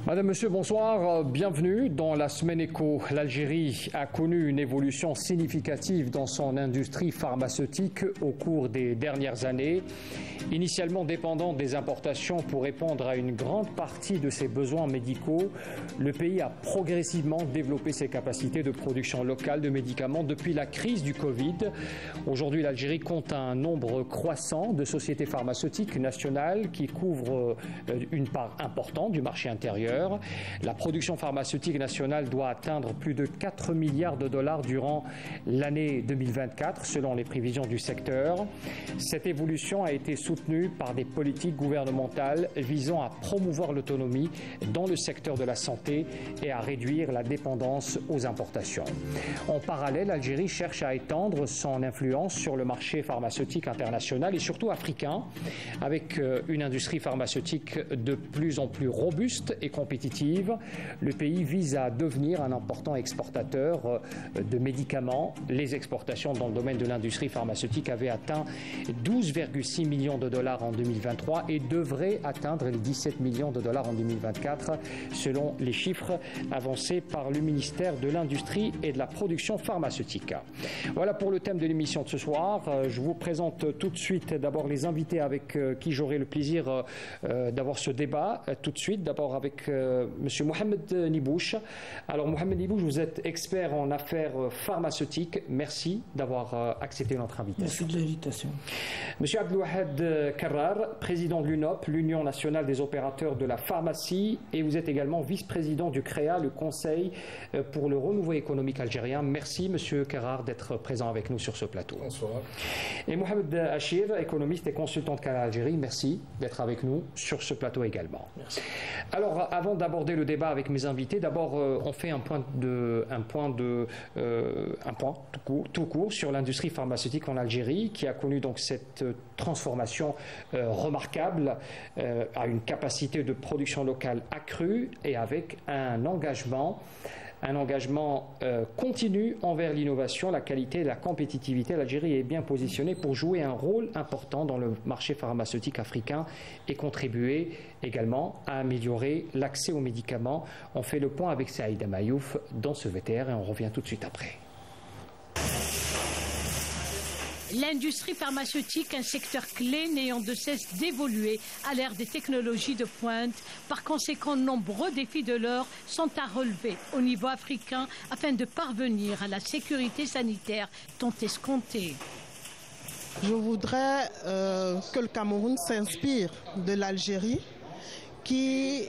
Madame, Monsieur, bonsoir. Bienvenue dans la Semaine Éco. L'Algérie a connu une évolution significative dans son industrie pharmaceutique au cours des dernières années. Initialement dépendante des importations pour répondre à une grande partie de ses besoins médicaux, le pays a progressivement développé ses capacités de production locale de médicaments depuis la crise du Covid. Aujourd'hui, l'Algérie compte un nombre croissant de sociétés pharmaceutiques nationales qui couvrent une part importante du marché intérieur. La production pharmaceutique nationale doit atteindre plus de 4 milliards de dollars durant l'année 2024, selon les prévisions du secteur. Cette évolution a été soutenue par des politiques gouvernementales visant à promouvoir l'autonomie dans le secteur de la santé et à réduire la dépendance aux importations. En parallèle, l'Algérie cherche à étendre son influence sur le marché pharmaceutique international et surtout africain, avec une industrie pharmaceutique de plus en plus robuste et compétitive. Le pays vise à devenir un important exportateur de médicaments. Les exportations dans le domaine de l'industrie pharmaceutique avaient atteint 12,6 millions de dollars en 2023 et devraient atteindre les 17 millions de dollars en 2024, selon les chiffres avancés par le ministère de l'Industrie et de la Production pharmaceutique. Voilà pour le thème de l'émission de ce soir. Je vous présente tout de suite d'abord les invités avec qui j'aurai le plaisir d'avoir ce débat. Tout de suite, d'abord avec Monsieur Mohamed Nibouche. Alors Mohamed Nibouche, vous êtes expert en affaires pharmaceutiques. Merci d'avoir accepté notre invitation. Merci de l'invitation. Monsieur Abdelwahed Karrar, président de l'UNOP, l'Union nationale des opérateurs de la pharmacie, et vous êtes également vice-président du CREA, le Conseil pour le renouveau économique algérien. Merci Monsieur Karrar d'être présent avec nous sur ce plateau. Bonsoir. Et Mohamed Achir, économiste et consultant de Canal Algérie, merci d'être avec nous sur ce plateau également. Merci. Alors, avant d'aborder le débat avec mes invités, d'abord, on fait un point tout court sur l'industrie pharmaceutique en Algérie, qui a connu donc cette transformation remarquable, à une capacité de production locale accrue et avec un engagement continu envers l'innovation, la qualité et la compétitivité. L'Algérie est bien positionnée pour jouer un rôle important dans le marché pharmaceutique africain et contribuer également à améliorer l'accès aux médicaments. On fait le point avec Saïda Mayouf dans ce VTR et on revient tout de suite après. L'industrie pharmaceutique, un secteur clé n'ayant de cesse d'évoluer à l'ère des technologies de pointe. Par conséquent, nombreux défis de l'heure sont à relever au niveau africain afin de parvenir à la sécurité sanitaire tant escomptée. Je voudrais que le Cameroun s'inspire de l'Algérie qui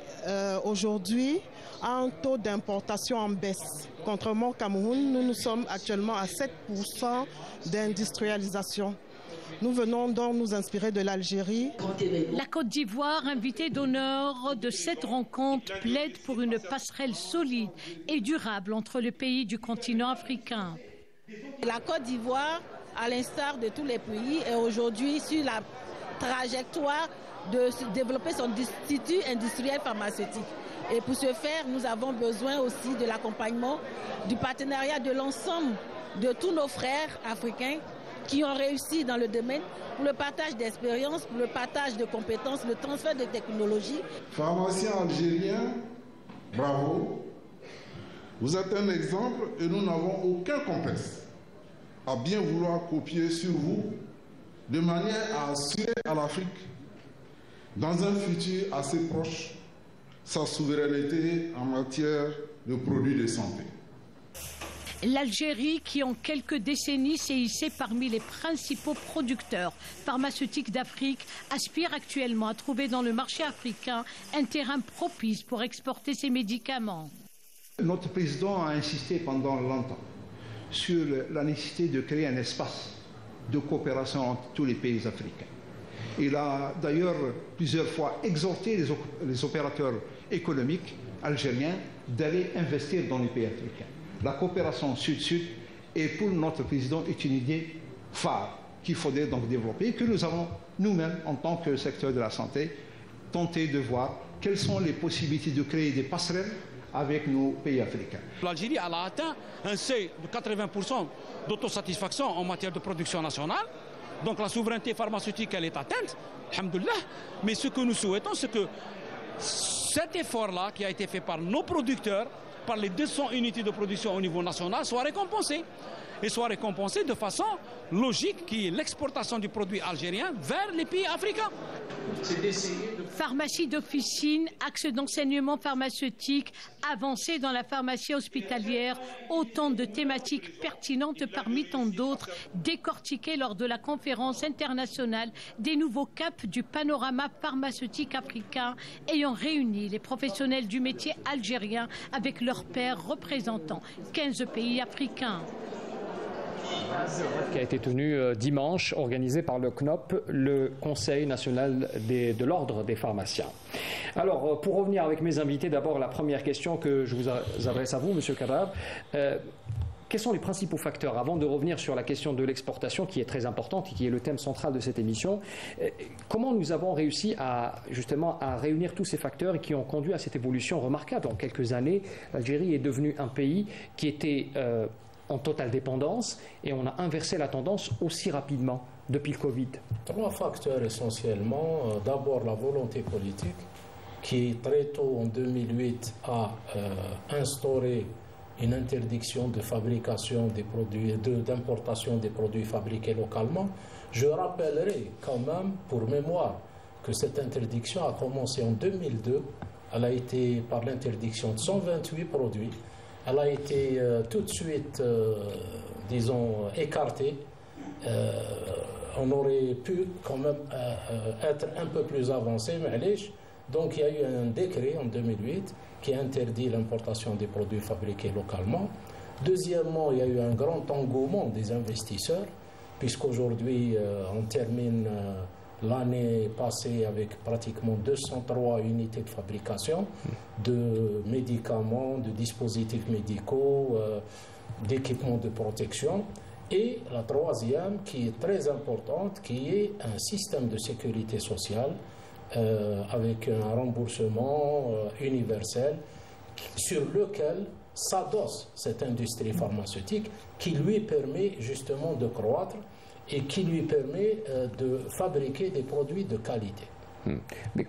aujourd'hui a un taux d'importation en baisse. Contrairement au Cameroun, nous sommes actuellement à 7% d'industrialisation. Nous venons donc nous inspirer de l'Algérie. La Côte d'Ivoire, invitée d'honneur de cette rencontre, plaide pour une passerelle solide et durable entre les pays du continent africain. La Côte d'Ivoire, à l'instar de tous les pays, est aujourd'hui sur la trajectoire de développer son institut industriel pharmaceutique. Et pour ce faire, nous avons besoin aussi de l'accompagnement, du partenariat de l'ensemble de tous nos frères africains qui ont réussi dans le domaine pour le partage d'expériences, pour le partage de compétences, le transfert de technologies. Pharmaciens algériens, bravo. Vous êtes un exemple et nous n'avons aucun complexe à bien vouloir copier sur vous de manière à assurer à l'Afrique, dans un futur assez proche, sa souveraineté en matière de produits de santé. L'Algérie, qui en quelques décennies s'est hissée parmi les principaux producteurs pharmaceutiques d'Afrique, aspire actuellement à trouver dans le marché africain un terrain propice pour exporter ses médicaments. Notre président a insisté pendant longtemps sur la nécessité de créer un espace de coopération entre tous les pays africains. Il a d'ailleurs plusieurs fois exhorté les opérateurs économiques algériens d'aller investir dans les pays africains. La coopération sud-sud est pour notre président est une idée phare qu'il faudrait donc développer et que nous avons nous-mêmes, en tant que secteur de la santé, tenté de voir quelles sont les possibilités de créer des passerelles avec nos pays africains. L'Algérie a atteint un seuil de 80% d'autosatisfaction en matière de production nationale. Donc la souveraineté pharmaceutique, elle est atteinte, alhamdoulilah. Mais ce que nous souhaitons, c'est que cet effort-là qui a été fait par nos producteurs, par les 200 unités de production au niveau national, soit récompensé. Et soit récompensé de façon logique, qui est l'exportation du produit algérien vers les pays africains. Pharmacie d'officine, axe d'enseignement pharmaceutique, avancée dans la pharmacie hospitalière, autant de thématiques pertinentes parmi tant d'autres, décortiquées lors de la conférence internationale des nouveaux caps du panorama pharmaceutique africain, ayant réuni les professionnels du métier algérien avec leurs pairs représentant 15 pays africains. Qui a été tenu dimanche, organisé par le CNOP, le Conseil national de l'ordre des pharmaciens. Alors, pour revenir avec mes invités, d'abord la première question que je vous adresse à vous, M. Kadab. Quels sont les principaux facteurs, avant de revenir sur la question de l'exportation, qui est très importante et qui est le thème central de cette émission, comment nous avons réussi justement à réunir tous ces facteurs et qui ont conduit à cette évolution remarquable? En quelques années, l'Algérie est devenue un pays qui était en totale dépendance, et on a inversé la tendance aussi rapidement depuis le Covid. 3 facteurs essentiellement. D'abord, la volonté politique qui très tôt en 2008 a instauré une interdiction de fabrication des produits, d'importation des produits fabriqués localement. Je rappellerai quand même, pour mémoire, que cette interdiction a commencé en 2002. Elle a été par l'interdiction de 128 produits. Elle a été tout de suite, disons, écartée. On aurait pu quand même être un peu plus avancé, mais donc il y a eu un décret en 2008 qui interdit l'importation des produits fabriqués localement. Deuxièmement, il y a eu un grand engouement des investisseurs, puisqu'aujourd'hui on termine l'année passée avec pratiquement 203 unités de fabrication de médicaments, de dispositifs médicaux, d'équipements de protection. Et la troisième, qui est très importante, qui est un système de sécurité sociale avec un remboursement universel sur lequel s'adosse cette industrie pharmaceutique qui lui permet justement de croître et qui lui permet de fabriquer des produits de qualité. Mais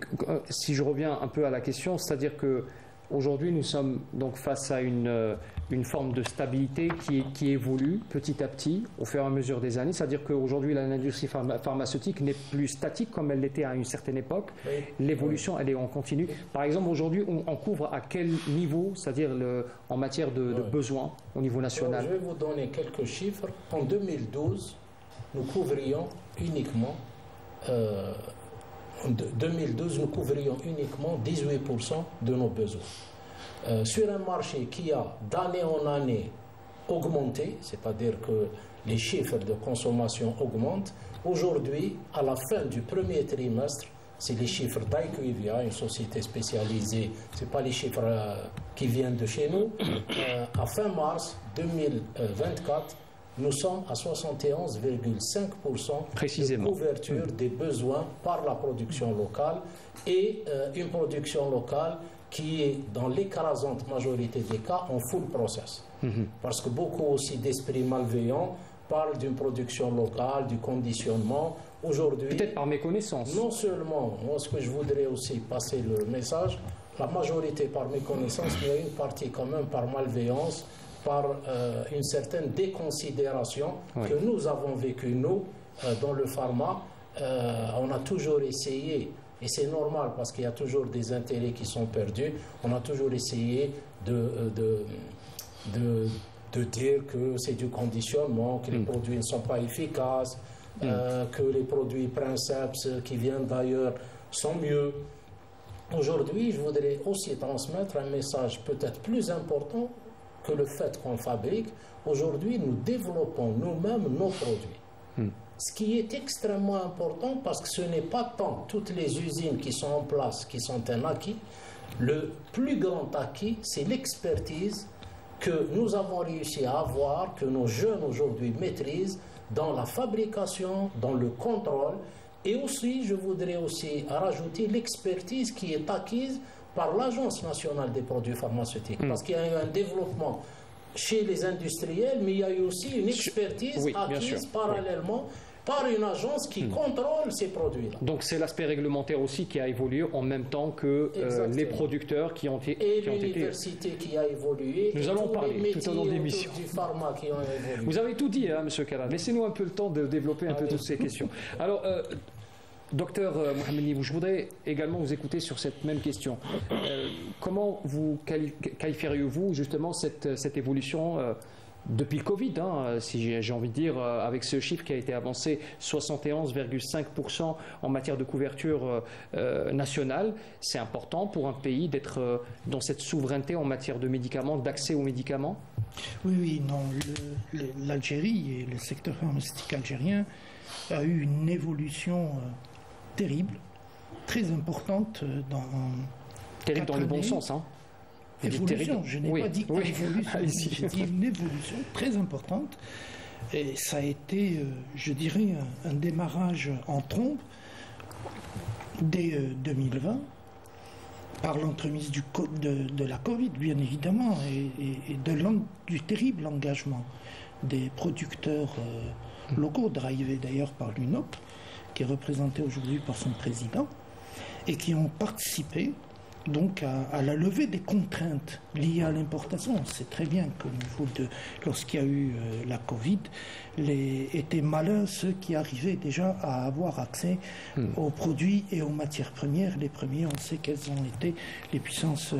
si je reviens un peu à la question, c'est-à-dire qu'aujourd'hui nous sommes donc face à une forme de stabilité qui évolue petit à petit au fur et à mesure des années, c'est-à-dire qu'aujourd'hui l'industrie pharmaceutique n'est plus statique comme elle l'était à une certaine époque. Oui. L'évolution, elle est en continu. Par exemple, aujourd'hui, on couvre à quel niveau, c'est-à-dire en matière de besoins au niveau national? Alors, je vais vous donner quelques chiffres. En 2012, nous couvrions uniquement, en 2012, nous couvrions uniquement 18% de nos besoins. Sur un marché qui a d'année en année augmenté, c'est-à-dire que les chiffres de consommation augmentent, aujourd'hui, à la fin du premier trimestre, c'est les chiffres d'IQVIA, une société spécialisée, ce n'est pas les chiffres qui viennent de chez nous, à fin mars 2024, nous sommes à 71,5% de couverture des besoins par la production locale et une production locale qui est dans l'écrasante majorité des cas en full process. Parce que beaucoup aussi d'esprits malveillants parlent d'une production locale, du conditionnement. Aujourd'hui, peut-être par méconnaissance. Non seulement, moi ce que je voudrais aussi passer le message, la majorité par méconnaissance, mais il y a une partie quand même par malveillance, par une certaine déconsidération que nous avons vécue, nous, dans le pharma. On a toujours essayé, et c'est normal parce qu'il y a toujours des intérêts qui sont perdus, on a toujours essayé de dire que c'est du conditionnement, que les produits ne sont pas efficaces, que les produits Princeps qui viennent d'ailleurs sont mieux. Aujourd'hui, je voudrais aussi transmettre un message peut-être plus important que le fait qu'on fabrique. Aujourd'hui, nous développons nous-mêmes nos produits. Ce qui est extrêmement important parce que ce n'est pas tant toutes les usines qui sont en place qui sont un acquis. Le plus grand acquis, c'est l'expertise que nous avons réussi à avoir, que nos jeunes aujourd'hui maîtrisent dans la fabrication, dans le contrôle. Et aussi, je voudrais aussi rajouter l'expertise qui est acquise par l'Agence nationale des produits pharmaceutiques. Parce qu'il y a eu un développement chez les industriels, mais il y a eu aussi une expertise acquise parallèlement par une agence qui contrôle ces produits-là. Donc c'est l'aspect réglementaire aussi qui a évolué en même temps que les producteurs qui ont été... Et l'université qui a évolué. Nous allons parler tout au long de l'émission. Du pharma qui ont évolué. Vous avez tout dit, hein, M. Karam. Laissez-nous un peu le temps de développer un peu toutes ces questions. Alors, docteur Mohamed Nibouche, je voudrais également vous écouter sur cette même question. Comment vous qualifieriez-vous justement cette évolution depuis le Covid, si j'ai envie de dire, avec ce chiffre qui a été avancé, 71,5% en matière de couverture nationale. C'est important pour un pays d'être dans cette souveraineté en matière de médicaments, d'accès aux médicaments? Oui, non. L'Algérie et le secteur pharmaceutique algérien a eu une évolution terrible, très importante Terrible dans le bon sens, hein. Évolution, je n'ai pas dit évolution, j'ai dit une évolution très importante. Et ça a été, je dirais, un démarrage en trombe dès 2020, par l'entremise de la Covid, bien évidemment, et du terrible engagement des producteurs locaux, drivés d'ailleurs par l'UNOP, qui est représenté aujourd'hui par son président, et qui ont participé donc à la levée des contraintes liées à l'importation. On sait très bien qu'au niveau lorsqu'il y a eu la Covid, étaient malins ceux qui arrivaient déjà à avoir accès aux produits et aux matières premières. Les premiers, on sait quelles ont été les puissances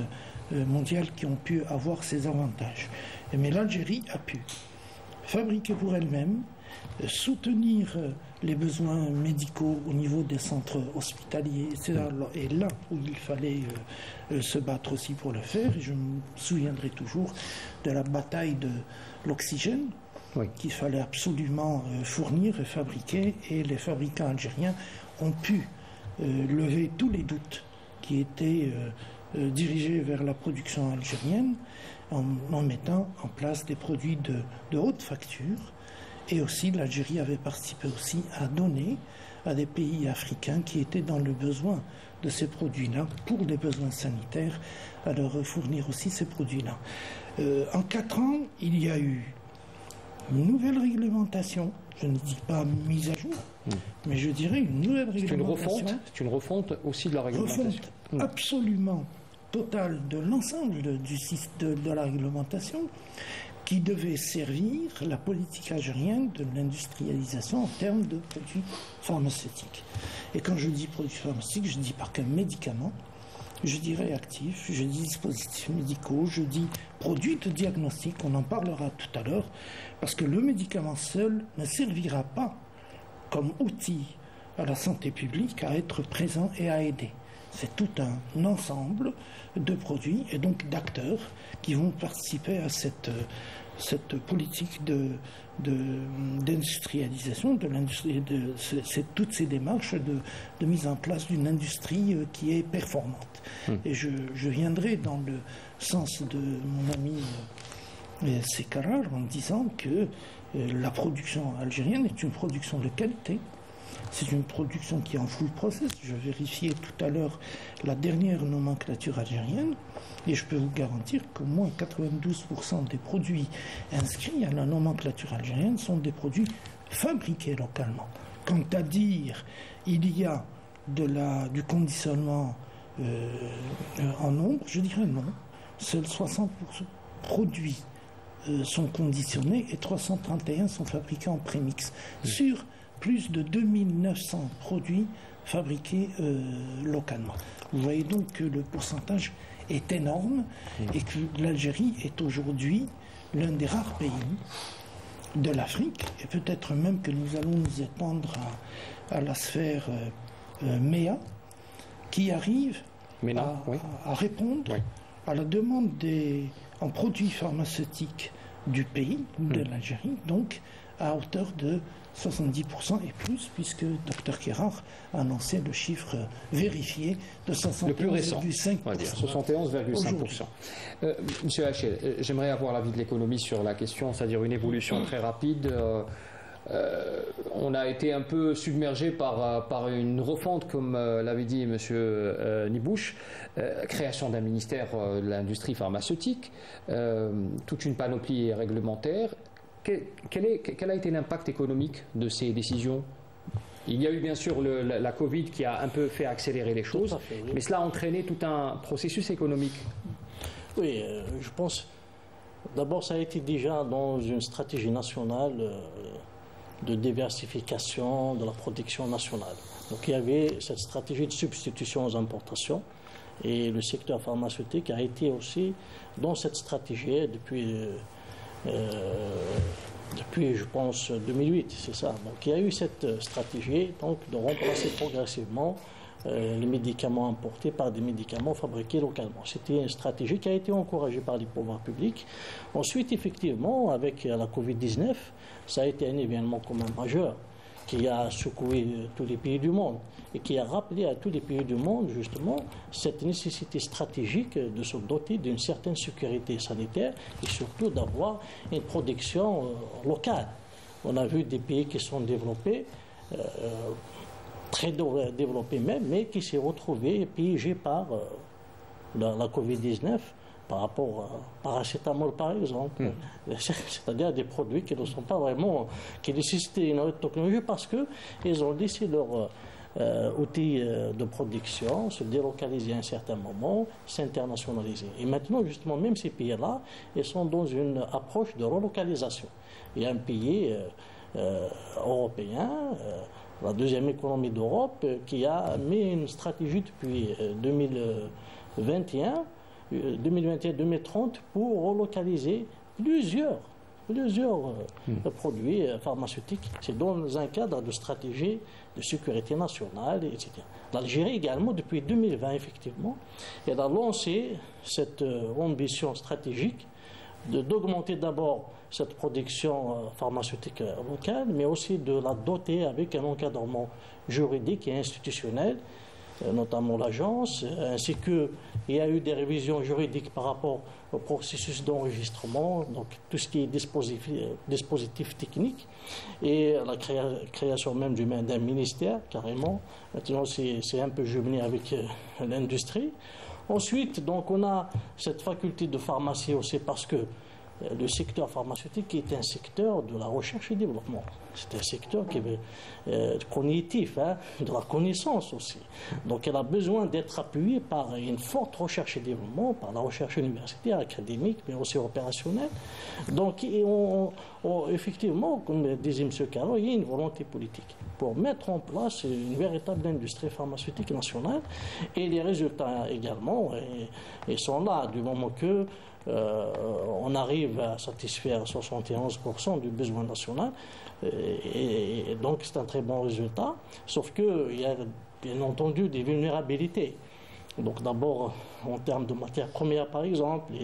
mondiales qui ont pu avoir ces avantages. Mais l'Algérie a pu fabriquer pour elle-même, soutenir les besoins médicaux au niveau des centres hospitaliers. Et là où il fallait se battre aussi pour le faire. Et je me souviendrai toujours de la bataille de l'oxygène qu'il fallait absolument fournir et fabriquer. Et les fabricants algériens ont pu lever tous les doutes qui étaient dirigés vers la production algérienne en mettant en place des produits de haute facture. Et aussi, l'Algérie avait participé aussi à donner à des pays africains qui étaient dans le besoin de ces produits-là, pour les besoins sanitaires, à leur fournir aussi ces produits-là. En 4 ans, il y a eu une nouvelle réglementation, je ne dis pas mise à jour, mais je dirais une nouvelle réglementation. C'est une refonte aussi de la réglementation. Refonte absolument totale de l'ensemble de la réglementation, qui devait servir la politique algérienne de l'industrialisation en termes de produits pharmaceutiques. Et quand je dis produits pharmaceutiques, je ne dis pas qu'un médicament, je dis réactifs, je dis dispositifs médicaux, je dis produits de diagnostic, on en parlera tout à l'heure, parce que le médicament seul ne servira pas comme outil à la santé publique à être présent et à aider. C'est tout un ensemble de produits et donc d'acteurs qui vont participer à cette politique d'industrialisation de l'industrie, toutes ces démarches de mise en place d'une industrie qui est performante. Et je viendrai dans le sens de mon ami Sekarar en disant que la production algérienne est une production de qualité. C'est une production qui est en full process. Je vérifiais tout à l'heure la dernière nomenclature algérienne et je peux vous garantir qu'au moins 92% des produits inscrits à la nomenclature algérienne sont des produits fabriqués localement. Quant à dire il y a du conditionnement en nombre, je dirais non. Seuls 60% produits sont conditionnés et 331 sont fabriqués en prémix. Sur plus de 2900 produits fabriqués localement. Vous voyez donc que le pourcentage est énorme et que l'Algérie est aujourd'hui l'un des rares pays de l'Afrique, et peut-être même que nous allons nous étendre à la sphère MEA, qui arrive à répondre à la demande en produits pharmaceutiques du pays, de l'Algérie, donc à hauteur de 70% et plus, puisque Dr Kerrar a annoncé le chiffre vérifié de 71,5%. Le plus récent, on va dire, 71,5%. Monsieur Hachel, j'aimerais avoir l'avis de l'économie sur la question, c'est-à-dire une évolution très rapide. On a été un peu submergé par une refonte, comme l'avait dit monsieur Nibouche, création d'un ministère de l'industrie pharmaceutique, toute une panoplie réglementaire. Quel a été l'impact économique de ces décisions Il y a eu bien sûr la Covid qui a un peu fait accélérer les choses, oui. Mais cela a entraîné tout un processus économique. Oui, je pense, d'abord ça a été déjà dans une stratégie nationale de diversification de la production nationale. Donc il y avait cette stratégie de substitution aux importations et le secteur pharmaceutique a été aussi dans cette stratégie depuis je pense, 2008, c'est ça. Donc il y a eu cette stratégie donc, de remplacer progressivement les médicaments importés par des médicaments fabriqués localement. C'était une stratégie qui a été encouragée par les pouvoirs publics. Ensuite, effectivement, avec la Covid-19, ça a été un événement quand même majeur qui a secoué tous les pays du monde et qui a rappelé à tous les pays du monde, justement, cette nécessité stratégique de se doter d'une certaine sécurité sanitaire et surtout d'avoir une production locale. On a vu des pays qui sont développés, très développés même, mais qui s'est retrouvés piégés par la Covid-19 par rapport à paracétamol par exemple. C'est-à-dire des produits qui ne sont pas vraiment, qui nécessitent une autre technologie parce qu'ils ont laissé leur outils de production se délocaliser à un certain moment, s'internationaliser. Et maintenant, justement, même ces pays-là, ils sont dans une approche de relocalisation. Il y a un pays européen, la deuxième économie d'Europe, qui a mis une stratégie depuis 2021-2030 pour relocaliser plusieurs produits pharmaceutiques. C'est dans un cadre de stratégie de sécurité nationale, etc. L'Algérie également, depuis 2020, effectivement, elle a lancé cette ambition stratégique d'augmenter d'abord cette production pharmaceutique locale, mais aussi de la doter avec un encadrement juridique et institutionnel, notamment l'agence, ainsi qu'il y a eu des révisions juridiques par rapport au processus d'enregistrement, donc tout ce qui est dispositif technique, et la création même d'un ministère, carrément. Maintenant, c'est un peu jumelé avec l'industrie. Ensuite, donc, on a cette faculté de pharmacie aussi parce que le secteur pharmaceutique est un secteur de la recherche et développement. C'est un secteur qui est cognitif, de la connaissance aussi. Donc elle a besoin d'être appuyée par une forte recherche et développement, par la recherche universitaire, académique, mais aussi opérationnelle. Donc effectivement, comme disait M. Caro, il y a une volonté politique pour mettre en place une véritable industrie pharmaceutique nationale. Et les résultats également ils sont là, du moment que on arrive à satisfaire 71% du besoin national et donc c'est un très bon résultat, sauf qu'il y a bien entendu des vulnérabilités. Donc d'abord en termes de matières premières par exemple,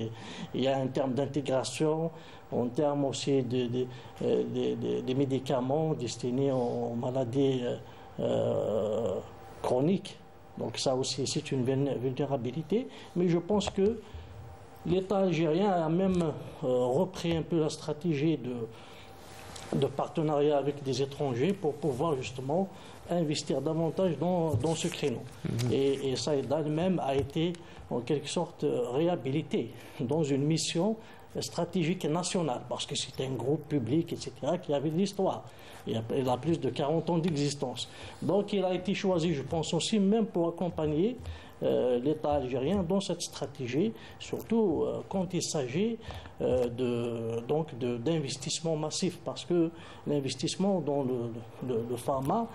il y a un terme d'intégration, en termes aussi des médicaments destinés aux maladies chroniques. Donc ça aussi c'est une vulnérabilité, mais je pense que l'État algérien a même repris un peu la stratégie de partenariat avec des étrangers pour pouvoir justement investir davantage dans ce créneau. Et Saïda même a été en quelque sorte réhabilité dans une mission stratégique nationale parce que c'était un groupe public, etc., qui avait de l'histoire. Il a plus de 40 ans d'existence. Donc il a été choisi, je pense aussi, même pour accompagner l'État algérien dans cette stratégie, surtout quand il s'agit d'investissement massif, parce que l'investissement dans le pharma,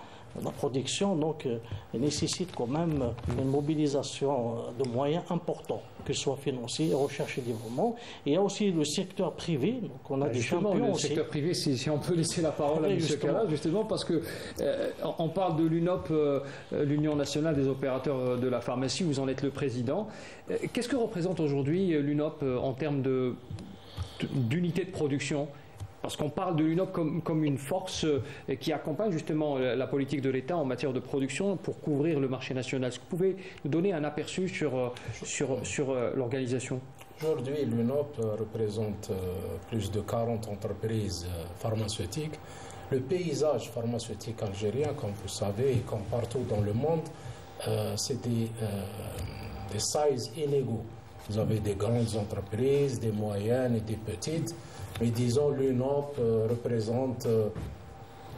la production, donc, nécessite quand même une mobilisation de moyens importants, que ce soit financier, recherche et développement. Et il y a aussi le secteur privé, donc on a des champions le aussi. secteur privé, si on peut laisser la parole à M. Kala, justement, parce que on parle de l'UNOP, l'Union nationale des opérateurs de la pharmacie, vous en êtes le président. Qu'est-ce que représente aujourd'hui l'UNOP en termes d'unité de production ? Parce qu'on parle de l'UNOP comme une force qui accompagne justement la politique de l'État en matière de production pour couvrir le marché national. Est-ce que vous pouvez nous donner un aperçu sur l'organisation ? Aujourd'hui, l'UNOP représente plus de 40 entreprises pharmaceutiques. Le paysage pharmaceutique algérien, comme vous savez, et comme partout dans le monde, c'est des sizes inégaux. Vous avez des grandes entreprises, des moyennes et des petites. Mais disons, l'UNOP représente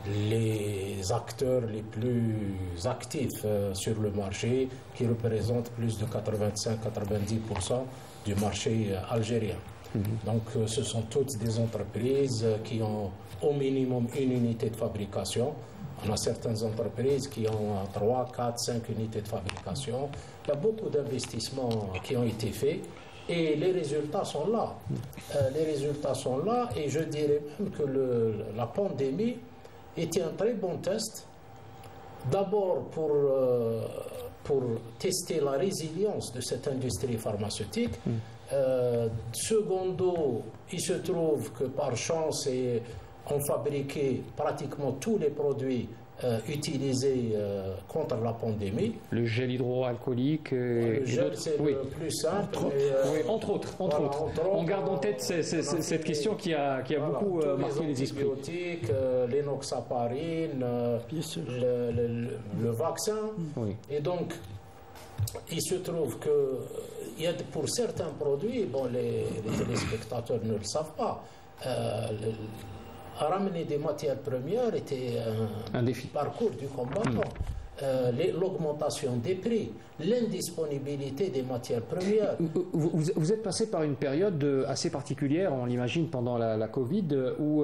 les acteurs les plus actifs sur le marché, qui représentent plus de 85-90% du marché algérien. Donc ce sont toutes des entreprises qui ont au minimum une unité de fabrication. On a certaines entreprises qui ont 3, 4, 5 unités de fabrication. Il y a beaucoup d'investissements qui ont été faits et les résultats sont là. Les résultats sont là et je dirais même que la pandémie était un très bon test. D'abord pour tester la résilience de cette industrie pharmaceutique. Secondo, il se trouve que par chance, on fabriquait pratiquement tous les produits utilisés contre la pandémie. Le gel hydroalcoolique. Le gel, c'est le plus simple. Entre autres. On garde en tête cette question qui a beaucoup marqué les esprits. Les antibiotiques, l'énoxaparine, le vaccin. Et donc, il se trouve que il y a pour certains produits, bon, les téléspectateurs ne le savent pas, ramener des matières premières était un défi. Parcours du combattant. L'augmentation des prix, l'indisponibilité des matières premières. Vous êtes passé par une période assez particulière, on l'imagine, pendant la Covid, où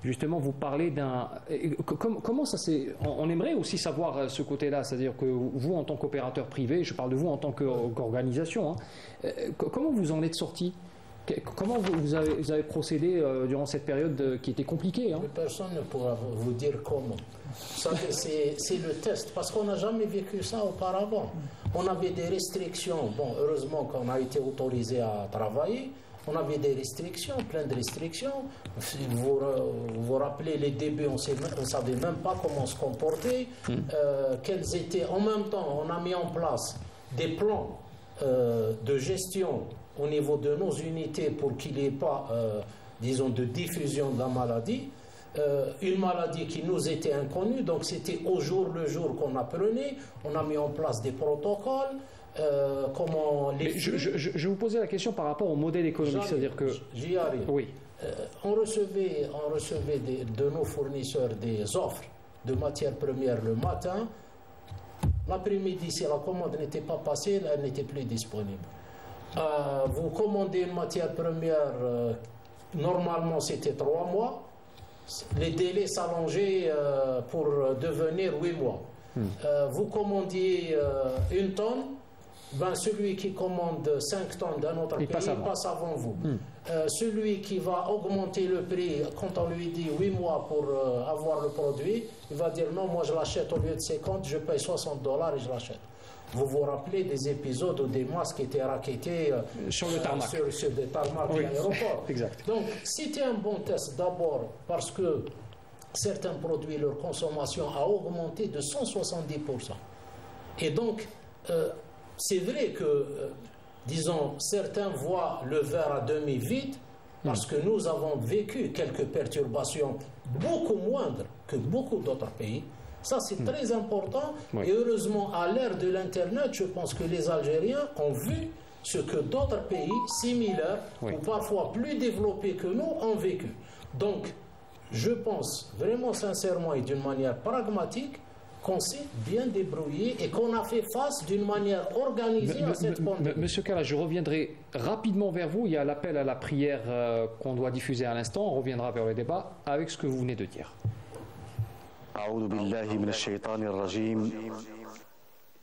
justement vous parlez d'un... Comment ça s'est... On aimerait aussi savoir ce côté-là, c'est-à-dire que vous, en tant qu'opérateur privé, je parle de vous en tant qu'organisation, comment vous en êtes sorti ? Comment vous avez procédé durant cette période qui était compliquée Personne ne pourra vous dire comment. C'est le test, parce qu'on n'a jamais vécu ça auparavant. On avait des restrictions. Bon, heureusement qu'on a été autorisé à travailler. On avait des restrictions, plein de restrictions. Vous vous rappelez les débuts, on ne savait même pas comment se comporter. Quels étaient... En même temps, on a mis en place des plans de gestion au niveau de nos unités pour qu'il n'y ait pas, disons, de diffusion de la maladie. Une maladie qui nous était inconnue, donc c'était au jour le jour qu'on apprenait. On a mis en place des protocoles. Comment les je vous posais la question par rapport au modèle économique, c'est-à-dire que... J'y arrive. Oui. On recevait de nos fournisseurs des offres de matières premières le matin. L'après-midi, si la commande n'était pas passée, elle n'était plus disponible. Vous commandez une matière première, normalement c'était 3 mois. Les délais s'allongeaient pour devenir 8 mois. Vous commandiez 1 tonne, celui qui commande 5 tonnes d'un autre pays passe avant vous. Celui qui va augmenter le prix, quand on lui dit 8 mois pour avoir le produit, il va dire non, moi je l'achète au lieu de 50, je paye $60 et je l'achète. Vous vous rappelez des épisodes où des masques étaient raquettés sur le tarmac, sur des tarmacs de l'aéroport. Exact. Donc, c'était un bon test d'abord parce que certains produits, leur consommation a augmenté de 170%. Et donc, c'est vrai que, disons, certains voient le verre à demi vide parce que nous avons vécu quelques perturbations beaucoup moindres que beaucoup d'autres pays. Ça, c'est très important. Et heureusement, à l'ère de l'Internet, je pense que les Algériens ont vu ce que d'autres pays similaires ou parfois plus développés que nous ont vécu. Donc, je pense vraiment sincèrement et d'une manière pragmatique qu'on s'est bien débrouillé et qu'on a fait face d'une manière organisée à cette pandémie. Monsieur Kalla, je reviendrai rapidement vers vous. Il y a l'appel à la prière qu'on doit diffuser à l'instant. On reviendra vers le débat avec ce que vous venez de dire. أعوذ بالله من الشيطان الرجيم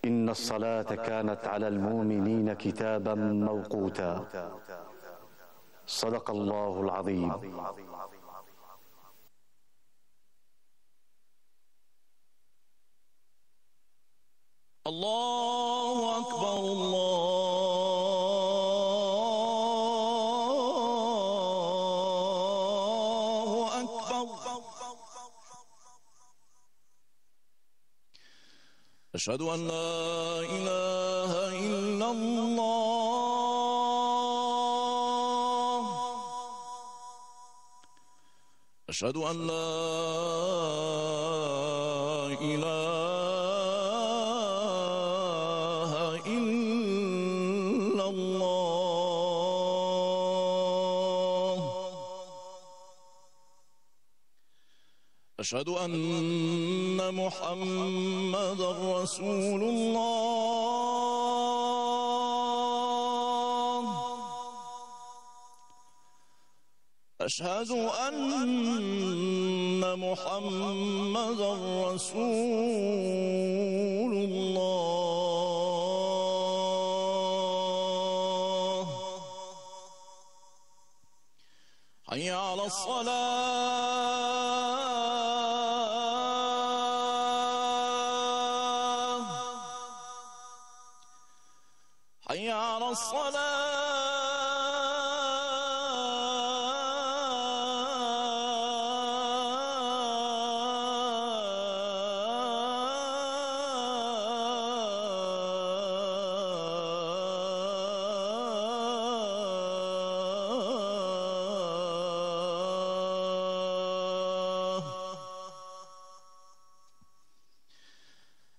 إن الصلاة كانت على المؤمنين كتابا موقوتا صدق الله العظيم الله أكبر الله أشهد أن لا إله إلا الله أشهد أن لا إله إلا الله أشهد أن محمدا رسول الله أشهد أن محمدا رسول الله حي على الصلاة حي على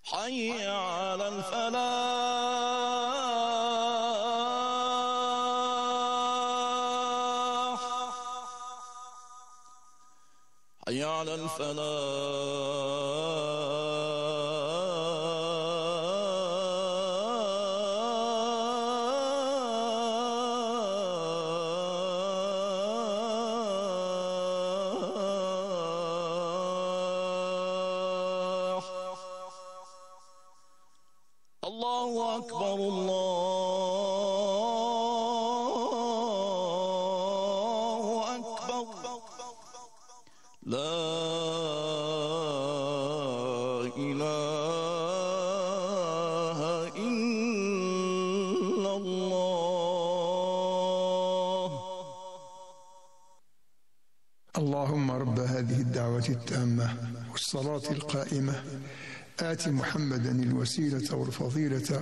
حي على الفلاح حي على الفلاح الله أكبر الله أكبر لا إله إلا الله اللهم رب هذه الدعوة التامة والصلاة القائمة آت محمدا الوسيلة والفضيلة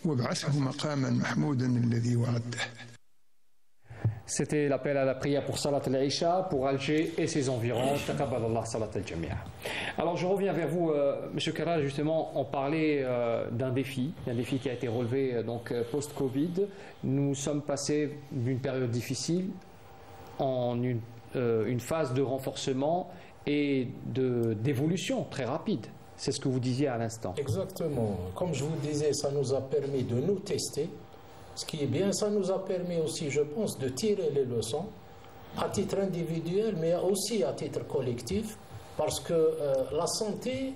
وابعثه مقاما محمودا الذي وعده. C'était l'appel à la prière pour Salat al-Isha, pour Alger et ses environs. Taqabbalallah Salat al-Jamia. Alors je reviens vers vous, Monsieur Kara, justement, on parlait d'un défi qui a été relevé post-Covid. Nous sommes passés d'une période difficile en une phase de renforcement et d'évolution très rapide. C'est ce que vous disiez à l'instant. Exactement. Comme je vous disais, ça nous a permis de nous tester. Ce qui est bien, ça nous a permis aussi, je pense, de tirer les leçons à titre individuel, mais aussi à titre collectif, parce que la santé,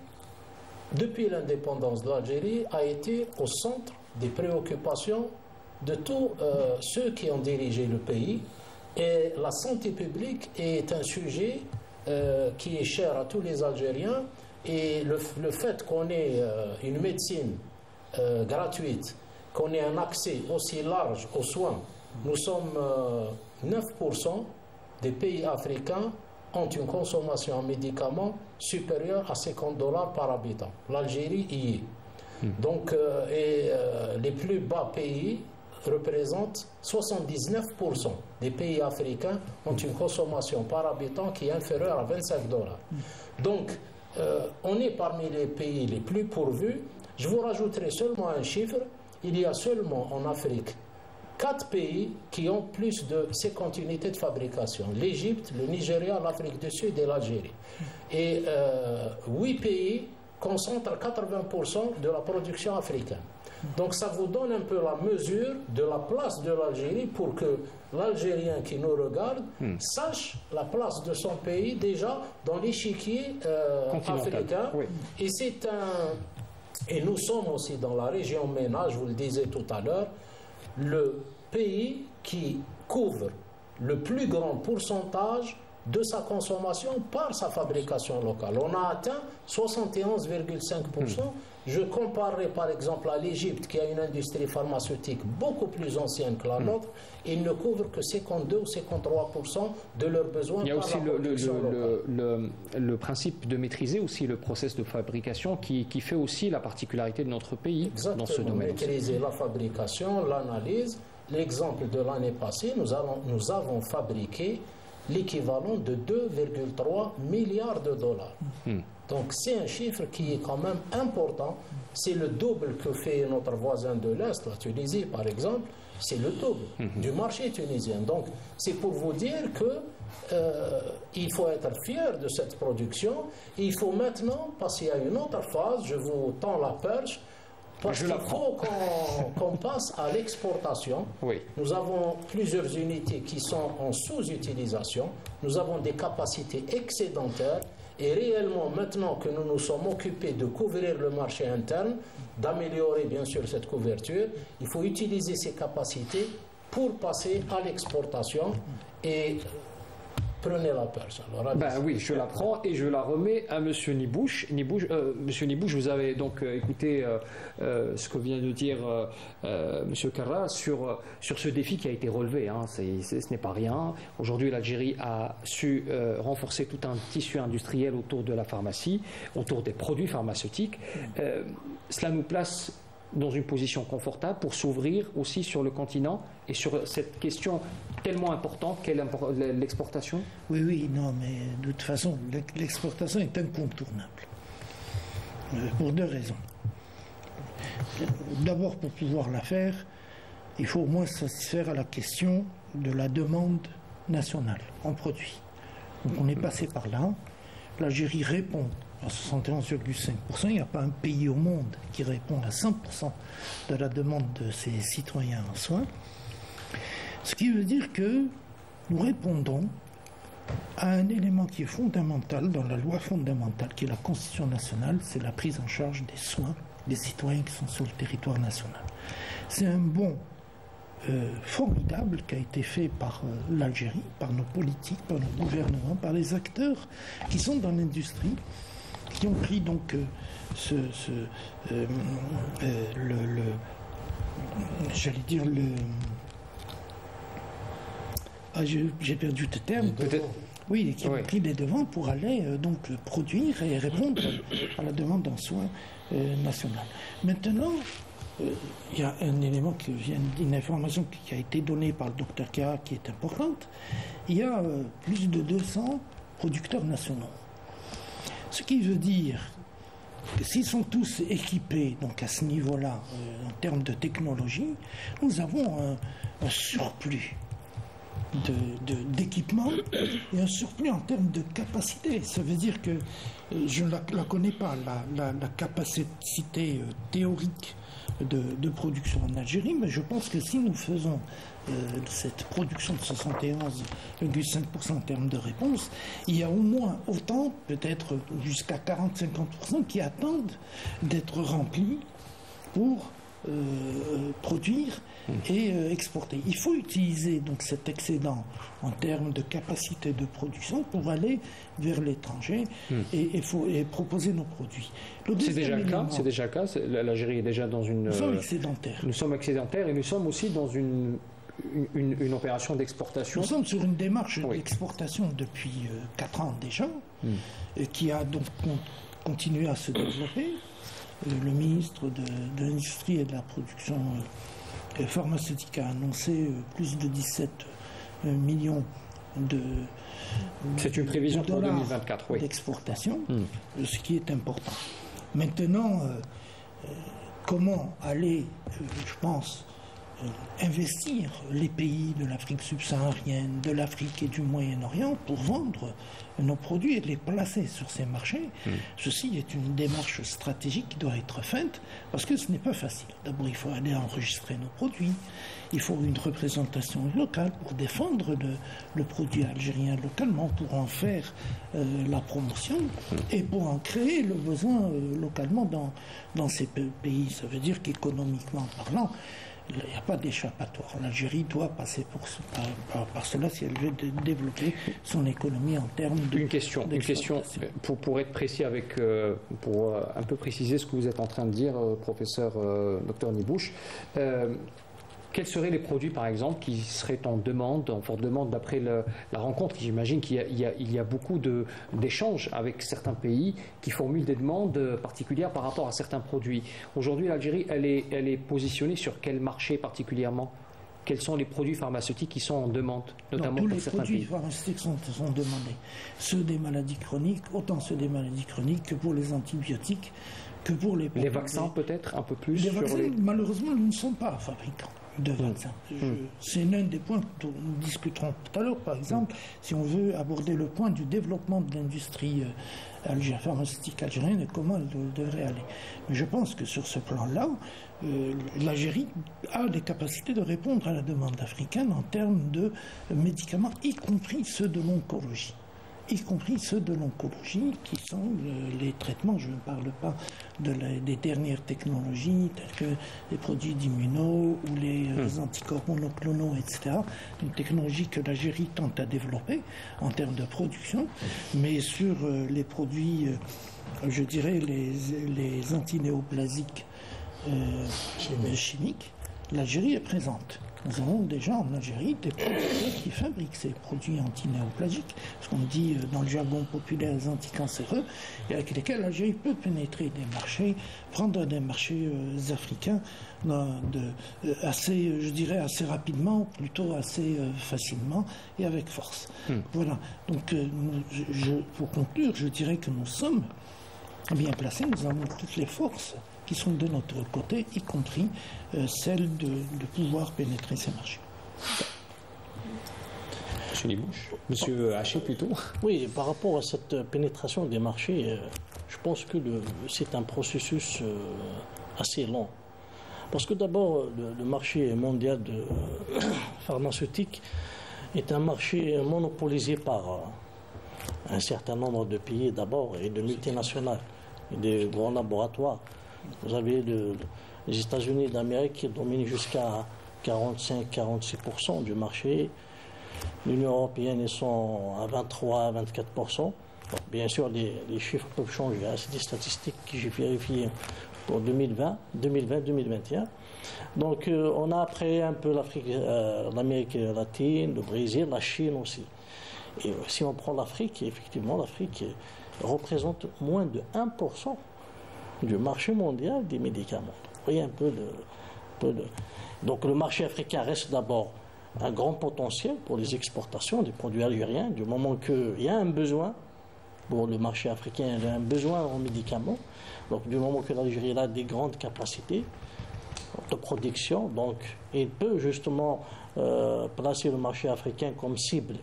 depuis l'indépendance de l'Algérie, a été au centre des préoccupations de tous ceux qui ont dirigé le pays. Et la santé publique est un sujet qui est cher à tous les Algériens. Et le fait qu'on ait une médecine gratuite, qu'on ait un accès aussi large aux soins, nous sommes 9% des pays africains ont une consommation en médicaments supérieure à $50 par habitant. L'Algérie y est. Donc, les plus bas pays représentent 79% des pays africains ont une consommation par habitant qui est inférieure à $25. Donc, on est parmi les pays les plus pourvus. Je vous rajouterai seulement un chiffre. Il y a seulement en Afrique 4 pays qui ont plus de 50 unités de fabrication. L'Égypte, le Nigeria, l'Afrique du Sud et l'Algérie. Et 8 pays concentrent 80% de la production africaine. Donc ça vous donne un peu la mesure de la place de l'Algérie pour que l'Algérien qui nous regarde sache la place de son pays déjà dans l'échiquier africain. Oui. Et c'est et nous sommes aussi dans la région MENA, je vous le disais tout à l'heure, le pays qui couvre le plus grand pourcentage de sa consommation par sa fabrication locale. On a atteint 71,5%. Je comparerai par exemple à l'Égypte qui a une industrie pharmaceutique beaucoup plus ancienne que la nôtre. Ils ne couvrent que 52 ou 53% de leurs besoins. Il y a aussi le principe de maîtriser aussi le process de fabrication qui fait aussi la particularité de notre pays. Exactement, dans ce domaine. Maîtriser la fabrication, l'analyse. L'exemple de l'année passée, nous avons fabriqué l'équivalent de 2,3 milliards de dollars. Donc c'est un chiffre qui est quand même important. C'est le double que fait notre voisin de l'Est, la Tunisie par exemple. c'est le double du marché tunisien. Donc, c'est pour vous dire que il faut être fier de cette production. Il faut maintenant passer à une autre phase. Je vous tends la perche. Parce qu'il faut qu'on passe à l'exportation. Oui. Nous avons plusieurs unités qui sont en sous-utilisation. Nous avons des capacités excédentaires. Et réellement, maintenant que nous nous sommes occupés de couvrir le marché interne, d'améliorer bien sûr cette couverture, il faut utiliser ces capacités pour passer à l'exportation. Et prenez la perche. Oui, je la prends et je la remets à M. Nibouche. Monsieur Nibouche, vous avez donc écouté ce que vient de dire M. Karra sur ce défi qui a été relevé. Hein. Ce n'est pas rien. Aujourd'hui, l'Algérie a su renforcer tout un tissu industriel autour de la pharmacie, autour des produits pharmaceutiques. Cela nous place dans une position confortable pour s'ouvrir aussi sur le continent et sur cette question tellement importante qu'est l'exportation? Oui, non, mais de toute façon, l'exportation est incontournable. Pour deux raisons. D'abord, pour pouvoir la faire, il faut au moins satisfaire à la question de la demande nationale en produits. Donc on est passé par là. L'Algérie répond à 71,5%. Il n'y a pas un pays au monde qui répond à 100% de la demande de ses citoyens en soins. Ce qui veut dire que nous répondons à un élément qui est fondamental dans la loi fondamentale, qui est la Constitution nationale, c'est la prise en charge des soins des citoyens qui sont sur le territoire national. C'est un bond formidable qui a été fait par l'Algérie, par nos politiques, par nos gouvernements, par les acteurs qui sont dans l'industrie, qui ont pris donc j'ai perdu le terme. Oui, qui ont pris les devants pour aller donc produire et répondre à la demande en soins nationale. Maintenant, il y a un élément qui vient d'une information qui a été donnée par le docteur K qui est importante. Il y a plus de 200 producteurs nationaux. Ce qui veut dire que s'ils sont tous équipés donc à ce niveau-là, en termes de technologie, nous avons un surplus d'équipement et un surplus en termes de capacité. Ça veut dire que je ne la connais pas, la capacité théorique de production en Algérie, mais je pense que si nous faisons cette production de 71,5% en termes de réponse, il y a au moins autant, peut-être jusqu'à 40-50% qui attendent d'être remplis pour produire et exporter. Il faut utiliser donc cet excédent en termes de capacité de production pour aller vers l'étranger et proposer nos produits. C'est déjà le cas. L'Algérie est déjà dans une... Nous sommes excédentaires. Nous sommes excédentaires et nous sommes aussi dans une opération d'exportation. Nous sommes sur une démarche d'exportation depuis 4 ans déjà, qui a donc continué à se développer. Le ministre de l'Industrie et de la Production pharmaceutique a annoncé plus de 17 millions de C'est une prévision pour 2024, d'exportation, ce qui est important. Maintenant, comment aller, je pense, investir les pays de l'Afrique subsaharienne, de l'Afrique et du Moyen-Orient pour vendre nos produits et les placer sur ces marchés. Ceci est une démarche stratégique qui doit être faite parce que ce n'est pas facile. D'abord, il faut aller enregistrer nos produits. Il faut une représentation locale pour défendre le produit algérien localement, pour en faire la promotion et pour en créer le besoin localement dans ces pays. Ça veut dire qu'économiquement parlant, il n'y a pas d'échappatoire. L'Algérie doit passer par cela si elle veut développer son économie en termes de... Une question pour être précis pour un peu préciser ce que vous êtes en train de dire, professeur Dr Nibouche. Quels seraient les produits, par exemple, qui seraient en forte demande d'après la rencontre? J'imagine qu'il y a beaucoup d'échanges avec certains pays qui formulent des demandes particulières par rapport à certains produits. Aujourd'hui, l'Algérie, elle est positionnée sur quel marché particulièrement? Quels sont les produits pharmaceutiques qui sont en demande, notamment pour certains pays? Tous les produits pharmaceutiques sont demandés. Ceux des maladies chroniques, autant ceux des maladies chroniques que pour les antibiotiques, que pour les... Les vaccins peut-être un peu plus? Les vaccins, malheureusement, nous ne sommes pas fabricants. de vaccins. C'est l'un des points dont nous discuterons tout à l'heure, par exemple, si on veut aborder le point du développement de l'industrie pharmaceutique algérienne et comment elle devrait aller. Mais je pense que sur ce plan-là, l'Algérie a les capacités de répondre à la demande africaine en termes de médicaments, y compris ceux de l'oncologie. Qui sont les traitements, je ne parle pas des dernières technologies telles que les produits d'immuno ou les anticorps monoclonaux, etc. Une technologie que l'Algérie tente à développer en termes de production, mais sur les produits, je dirais les antinéoplasiques chimiques, l'Algérie est présente. Nous avons déjà en Algérie des producteurs qui fabriquent ces produits antinéoplasiques, ce qu'on dit dans le jargon populaire les anticancéreux, et avec lesquels l'Algérie peut pénétrer des marchés, prendre des marchés africains assez, je dirais, assez rapidement, plutôt assez facilement et avec force. Voilà. Donc, pour conclure, je dirais que nous sommes bien placés, nous avons toutes les forces qui sont de notre côté, y compris celle de pouvoir pénétrer ces marchés. Monsieur Libouche, Monsieur Haché plutôt. Oui, par rapport à cette pénétration des marchés, je pense que c'est un processus assez lent. Parce que d'abord, le marché mondial pharmaceutique est un marché monopolisé par un certain nombre de pays d'abord et de multinationales et de grands laboratoires. Vous avez les États-Unis d'Amérique qui dominent jusqu'à 45-46% du marché. L'Union européenne, ils sont à 23-24%. Donc, bien sûr, les chiffres peuvent changer. C'est des statistiques que j'ai vérifiées pour 2020-2021. Donc, on a après un peu l'Amérique latine, le Brésil, la Chine aussi. Et si on prend l'Afrique, effectivement, l'Afrique représente moins de 1% du marché mondial des médicaments. Vous voyez un peu Donc le marché africain reste d'abord un grand potentiel pour les exportations des produits algériens, du moment qu'il y a un besoin pour le marché africain, il y a un besoin en médicaments. Donc du moment que l'Algérie a des grandes capacités de production, donc il peut justement placer le marché africain comme cible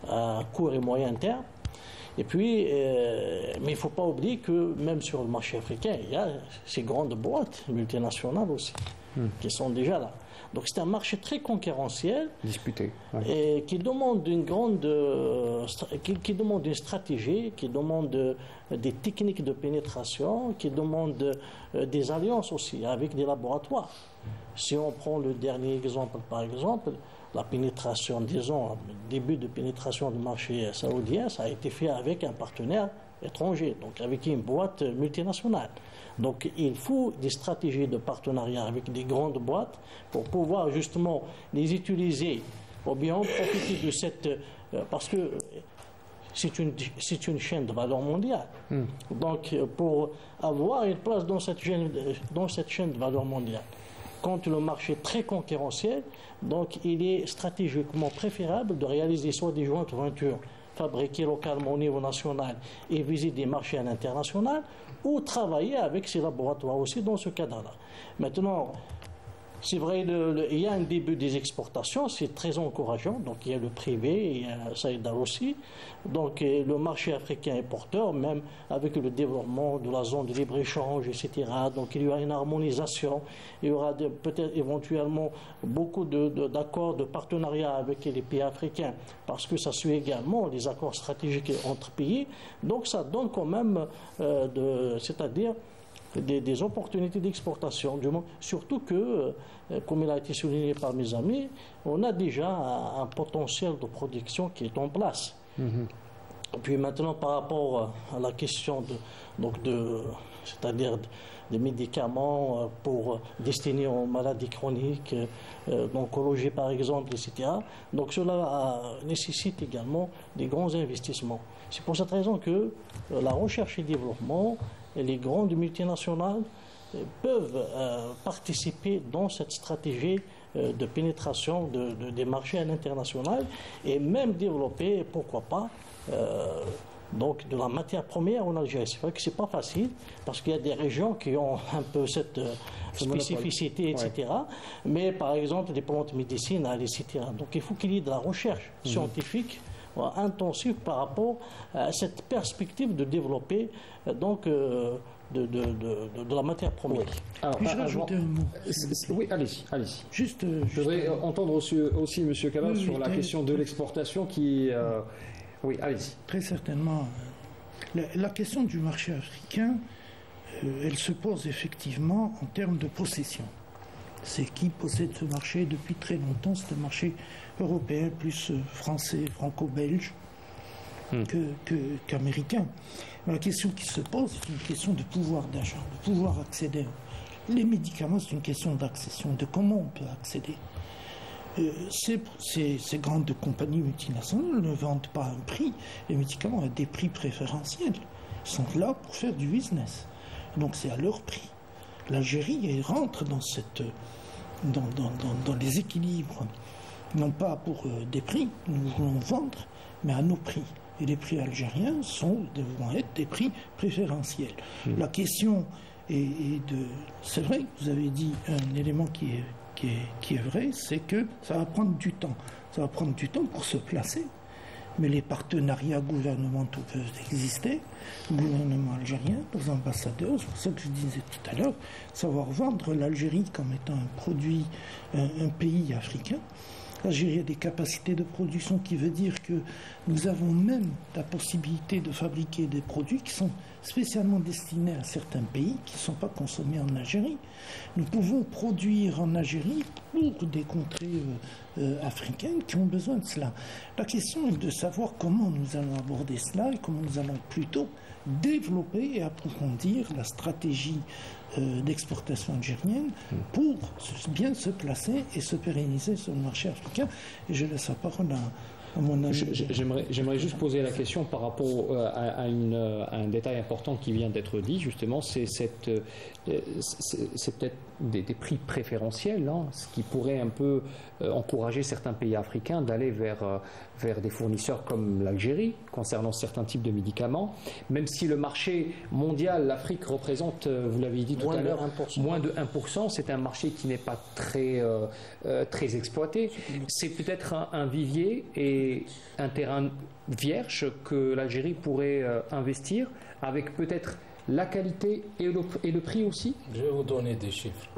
à court et moyen terme. Et puis, mais il ne faut pas oublier que même sur le marché africain, il y a ces grandes boîtes multinationales aussi, qui sont déjà là. Donc c'est un marché très concurrentiel, disputé, et qui demande une qui demande une stratégie, qui demande des techniques de pénétration, qui demande des alliances aussi avec des laboratoires. Si on prend le dernier exemple, par exemple, la pénétration, disons, le début de pénétration du marché saoudien, ça a été fait avec un partenaire étranger, donc avec une boîte multinationale. Donc il faut des stratégies de partenariat avec des grandes boîtes pour pouvoir justement les utiliser ou bien en profiter de cette... parce que c'est une chaîne de valeur mondiale. Donc pour avoir une place dans cette chaîne de valeur mondiale, quand le marché est très concurrentiel, donc il est stratégiquement préférable de réaliser soit des joint ventures fabriquées localement au niveau national et viser des marchés à l'international, ou travailler avec ces laboratoires aussi dans ce cadre-là. Maintenant, c'est vrai, il y a un début des exportations, c'est très encourageant. Donc il y a le privé, il y a Saïda aussi. Donc le marché africain est porteur, même avec le développement de la zone de libre-échange, etc. Donc il y aura une harmonisation, il y aura peut-être éventuellement beaucoup d'accords de partenariat avec les pays africains, parce que ça suit également les accords stratégiques entre pays. Donc ça donne quand même, c'est-à-dire des opportunités d'exportation, surtout que, comme il a été souligné par mes amis, on a déjà un potentiel de production qui est en place. Et puis maintenant, par rapport à la question c'est-à-dire des médicaments destinés aux maladies chroniques, d'oncologie par exemple, etc. Donc cela nécessite également des grands investissements. C'est pour cette raison que la recherche et développement et les grandes multinationales peuvent participer dans cette stratégie de pénétration des marchés à l'international et même développer, pourquoi pas, donc de la matière première en Algérie. C'est vrai que c'est pas facile parce qu'il y a des régions qui ont un peu cette spécificité, etc. Mais par exemple des plantes médicinales, etc. Donc il faut qu'il y ait de la recherche scientifique intensive par rapport à cette perspective de développer donc de la matière première. Puis-je rajouter un mot? Oui, allez-y. Juste, je voudrais entendre aussi M. Kabas sur la question de l'exportation qui... Oui, allez-y. Très certainement. La question du marché africain, elle se pose effectivement en termes de possession. C'est qui possède ce marché depuis très longtemps? C'est un marché européen, plus français, franco-belge qu'américain. La question qui se pose, c'est une question de pouvoir d'achat, de pouvoir accéder. Les médicaments, c'est une question d'accession, de comment on peut accéder. Ces grandes compagnies multinationales ne vendent pas un prix. Les médicaments ont des prix préférentiels. Ils sont là pour faire du business. Donc c'est à leur prix. L'Algérie, elle rentre dans les équilibres, non pas pour des prix, nous voulons vendre, mais à nos prix. Et les prix algériens vont être des prix préférentiels. La question est de... C'est vrai, vous avez dit un élément qui est vrai, c'est que ça va prendre du temps. Ça va prendre du temps pour se placer. Mais les partenariats gouvernementaux peuvent exister. Le gouvernement algérien, les ambassadeurs, c'est pour ça que je disais tout à l'heure, savoir vendre l'Algérie comme étant un produit, un pays africain. L'Algérie a des capacités de production qui veut dire que nous avons même la possibilité de fabriquer des produits qui sont spécialement destinés à certains pays qui ne sont pas consommés en Algérie. Nous pouvons produire en Algérie pour des contrées africaines qui ont besoin de cela. La question est de savoir comment nous allons aborder cela et comment nous allons plutôt développer et approfondir la stratégie d'exportation algérienne pour bien se placer et se pérenniser sur le marché africain. Et je laisse la parole à mon ami. J'aimerais juste poser la question par rapport à un détail important qui vient d'être dit, justement, c'est peut-être des prix préférentiels, hein, ce qui pourrait un peu encourager certains pays africains d'aller vers des fournisseurs comme l'Algérie, concernant certains types de médicaments, même si le marché mondial, l'Afrique représente, vous l'avez dit tout à l'heure, moins de 1%, c'est un marché qui n'est pas très exploité. C'est peut-être un vivier et un terrain vierge que l'Algérie pourrait investir, avec peut-être la qualité et le prix aussi. Je vais vous donner des chiffres.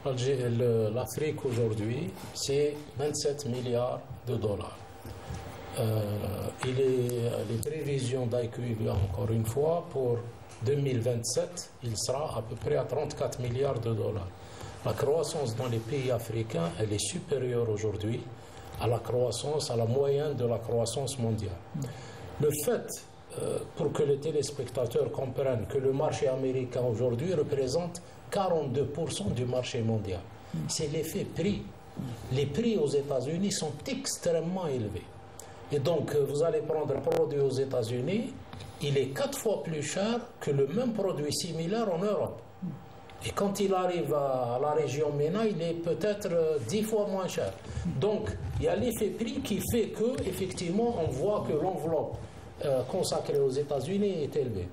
L'Afrique aujourd'hui, c'est 27 milliards de dollars. Les prévisions d'IQVIA, encore une fois, pour 2027, il sera à peu près à 34 milliards de dollars. La croissance dans les pays africains, elle est supérieure aujourd'hui à la moyenne de la croissance mondiale. Le fait, pour que les téléspectateurs comprennent que le marché américain aujourd'hui représente 42% du marché mondial, c'est l'effet prix. Les prix aux États-Unis sont extrêmement élevés. Et donc, vous allez prendre un produit aux États-Unis, il est 4 fois plus cher que le même produit similaire en Europe. Et quand il arrive à la région MENA, il est peut-être 10 fois moins cher. Donc, il y a l'effet prix qui fait que, effectivement, on voit que l'enveloppe consacrée aux États-Unis est élevée.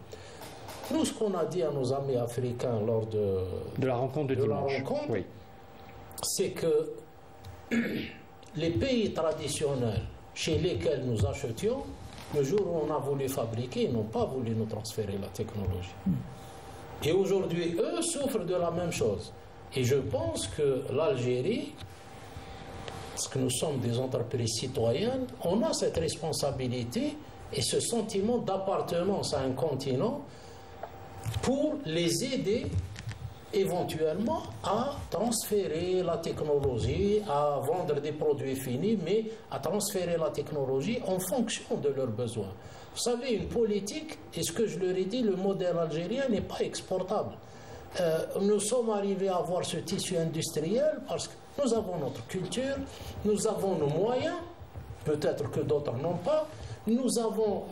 Nous, ce qu'on a dit à nos amis africains lors de la rencontre de dimanche, c'est que les pays traditionnels chez lesquels nous achetions, le jour où on a voulu fabriquer, ils n'ont pas voulu nous transférer la technologie. Et aujourd'hui, eux souffrent de la même chose. Et je pense que l'Algérie, parce que nous sommes des entreprises citoyennes, on a cette responsabilité et ce sentiment d'appartenance à un continent pour les aider éventuellement à transférer la technologie, à vendre des produits finis, mais à transférer la technologie en fonction de leurs besoins. Vous savez, une politique, et ce que je leur ai dit, le modèle algérien n'est pas exportable. Nous sommes arrivés à avoir ce tissu industriel parce que nous avons notre culture, nous avons nos moyens, peut-être que d'autres n'ont pas, nous avons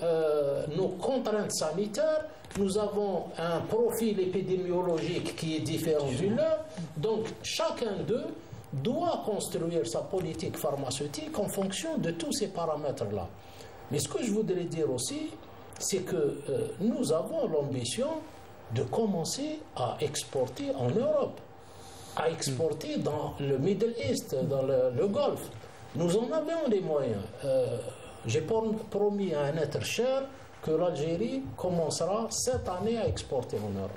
nos contraintes sanitaires, nous avons un profil épidémiologique qui est différent du leur, donc chacun d'eux doit construire sa politique pharmaceutique en fonction de tous ces paramètres-là. Mais ce que je voudrais dire aussi, c'est que nous avons l'ambition de commencer à exporter en Europe, à exporter dans le Middle East, dans le Golfe. Nous en avons les moyens. J'ai promis à un être cher que l'Algérie commencera cette année à exporter en Europe.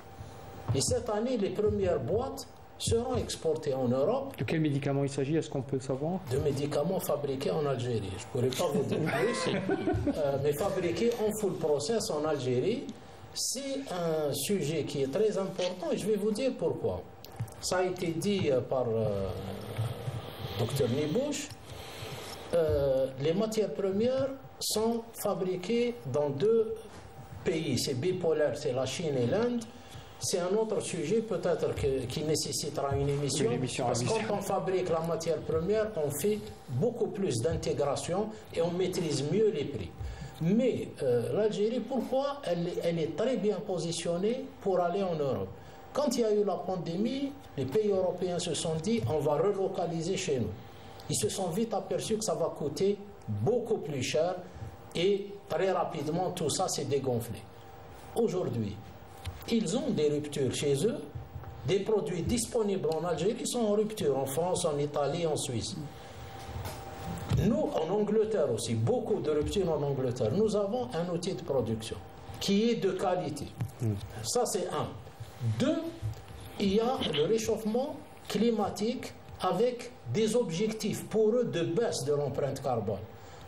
Et cette année, les premières boîtes seront exportées en Europe. De quels médicaments il s'agit? Est-ce qu'on peut savoir? De médicaments fabriqués en Algérie. Je ne pourrais pas vous dire plus, mais fabriqués en full process en Algérie. C'est un sujet qui est très important et je vais vous dire pourquoi. Ça a été dit par Dr Nibouche. Les matières premières sont fabriquées dans 2 pays. C'est bipolaire, c'est la Chine et l'Inde. C'est un autre sujet peut-être qui nécessitera une émission parce que quand on fabrique la matière première, on fait beaucoup plus d'intégration et on maîtrise mieux les prix. Mais l'Algérie, pourquoi elle est très bien positionnée pour aller en Europe? Quand il y a eu la pandémie, les pays européens se sont dit on va relocaliser chez nous. Ils se sont vite aperçus que ça va coûter beaucoup plus cher et très rapidement tout ça s'est dégonflé. Aujourd'hui, ils ont des ruptures chez eux, des produits disponibles en Algérie sont en rupture, en France, en Italie, en Suisse. Nous, en Angleterre aussi, beaucoup de ruptures en Angleterre. Nous avons un outil de production qui est de qualité. Ça, c'est un. 2, il y a le réchauffement climatique avec des objectifs pour eux de baisse de l'empreinte carbone.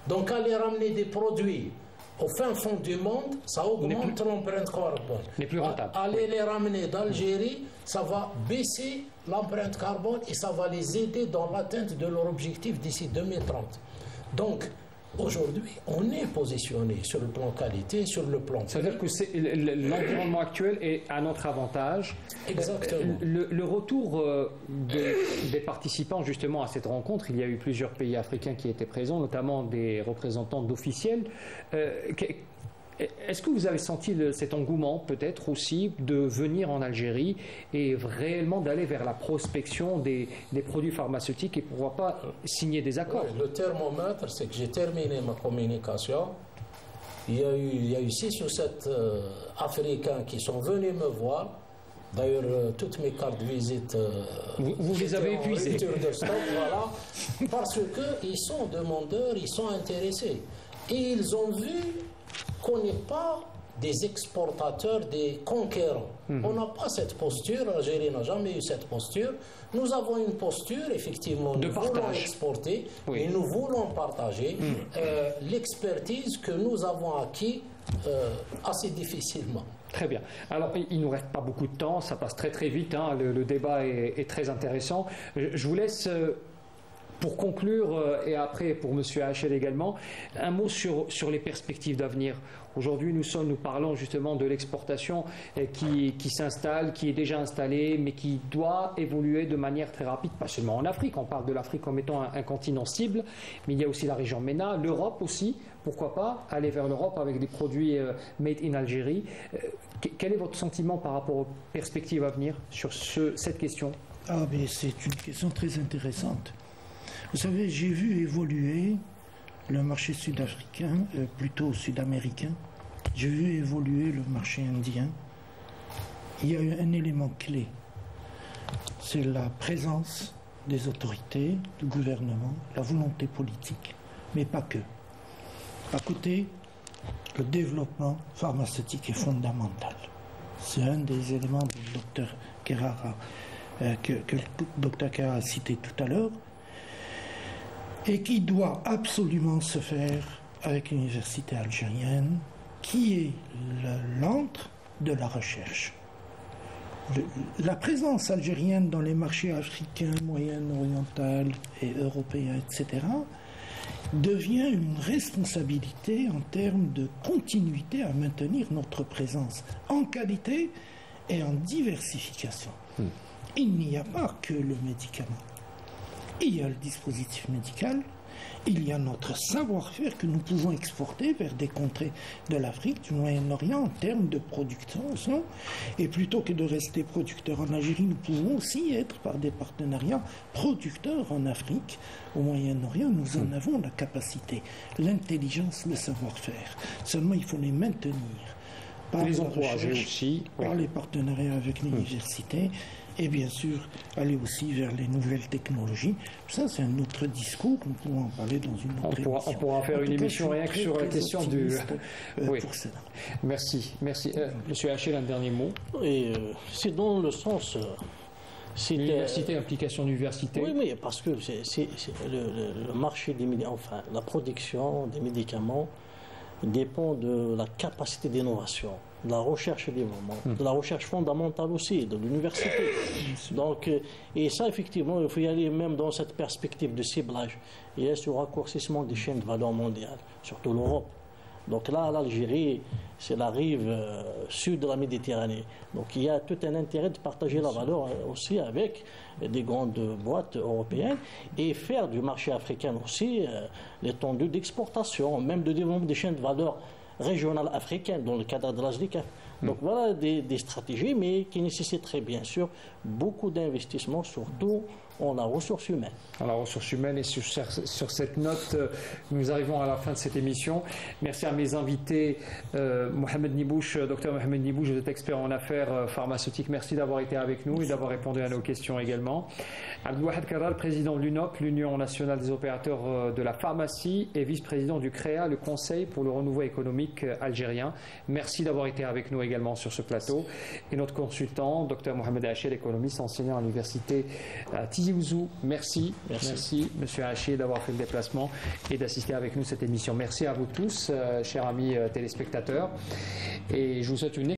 Donc, aller ramener des produits au fin fond du monde, ça augmente l'empreinte carbone. Les plus rentables. Aller les ramener d'Algérie, ça va baisser l'empreinte carbone et ça va les aider dans l'atteinte de leur objectif d'ici 2030. Donc, aujourd'hui, on est positionné sur le plan qualité, sur le plan... C'est-à-dire que l'environnement actuel est à notre avantage. Exactement. Le retour des participants justement à cette rencontre, il y a eu plusieurs pays africains qui étaient présents, notamment des représentants d'officiels. Est-ce que vous avez senti cet engouement peut-être aussi de venir en Algérie et réellement d'aller vers la prospection des produits pharmaceutiques et pourquoi pas signer des accords? Oui, le thermomètre, c'est que j'ai terminé ma communication. Il y a eu 6 ou 7 Africains qui sont venus me voir. D'ailleurs, toutes mes cartes de visite, vous les avez épuisées. De stock, voilà, parce qu'ils sont demandeurs, ils sont intéressés. Et ils ont vu qu'on n'est pas des exportateurs, des conquérants. On n'a pas cette posture, l'Algérie n'a jamais eu cette posture. Nous avons une posture, effectivement, nous voulons exporter, et nous voulons partager l'expertise que nous avons acquis assez difficilement. Très bien. Alors, il ne nous reste pas beaucoup de temps, ça passe très très vite, hein. Le débat est très intéressant. Je vous laisse... Pour conclure, et après pour M. Hachel également, un mot sur les perspectives d'avenir. Aujourd'hui, nous parlons justement de l'exportation qui s'installe, qui est déjà installée, mais qui doit évoluer de manière très rapide, pas seulement en Afrique. On parle de l'Afrique comme étant un continent cible, mais il y a aussi la région MENA, l'Europe aussi. Pourquoi pas aller vers l'Europe avec des produits made in Algérie. Quel est votre sentiment par rapport aux perspectives à venir sur cette question? Mais c'est une question très intéressante. Vous savez, j'ai vu évoluer le marché sud-africain, plutôt sud-américain. J'ai vu évoluer le marché indien. Il y a eu un élément clé. C'est la présence des autorités, du gouvernement, la volonté politique, mais pas que. À côté, le développement pharmaceutique est fondamental. C'est un des éléments que le docteur Kerara a cité tout à l'heure, et qui doit absolument se faire avec l'université algérienne, qui est l'antre de la recherche. La présence algérienne dans les marchés africains, moyen-oriental et européens, etc., devient une responsabilité en termes de continuité à maintenir notre présence en qualité et en diversification. Il n'y a pas que le médicament. Il y a le dispositif médical, Il y a notre savoir-faire que nous pouvons exporter vers des contrées de l'Afrique, du Moyen-Orient, en termes de production. Et plutôt que de rester producteurs en Algérie, nous pouvons aussi être par des partenariats producteurs en Afrique. Au Moyen-Orient, nous en avons la capacité, l'intelligence, le savoir-faire. Seulement, il faut les maintenir par les la encourager recherche, aussi, par les partenariats avec l'université. Et bien sûr, aller aussi vers les nouvelles technologies. Ça, c'est un autre discours, nous pouvons en parler dans une autre émission. On pourra faire une émission rien que sur la question du... Oui. Pour cela. Merci. Monsieur Hachel, un dernier mot. C'est dans le sens... L'université, implication d'université. Oui, mais parce que c'est le marché des médicaments, enfin, la production des médicaments dépend de la capacité d'innovation, de la recherche et développement, de la recherche fondamentale aussi, de l'université. Donc, et ça, effectivement, il faut y aller même dans cette perspective de ciblage. Il y a ce raccourcissement des chaînes de valeur mondiales, surtout l'Europe. Donc là, l'Algérie, c'est la rive sud de la Méditerranée. Donc il y a tout un intérêt de partager la valeur aussi avec des grandes boîtes européennes et faire du marché africain aussi l'étendue d'exportation, même de développement des chaînes de valeur régionales africaines dans le cadre de la SDICAF. Donc voilà des stratégies, mais qui nécessiteraient bien sûr beaucoup d'investissements, surtout en la ressource humaine. En la ressource humaine, et sur cette note, nous arrivons à la fin de cette émission. Merci à mes invités, Mohamed Nibouche, docteur Mohamed Nibouche, vous êtes expert en affaires pharmaceutiques. Merci d'avoir été avec nous et d'avoir répondu à nos questions également. Abdelwahed Karal, président de l'UNOP, l'Union nationale des opérateurs de la pharmacie, et vice-président du CREA, le Conseil pour le renouveau économique algérien. Merci d'avoir été avec nous également sur ce plateau. Et notre consultant, docteur Mohamed Hachel, économiste, enseignant à l'université Tizi Ouzou. Merci, monsieur Hachel, d'avoir fait le déplacement et d'assister avec nous à cette émission. Merci à vous tous, chers amis téléspectateurs. Et je vous souhaite une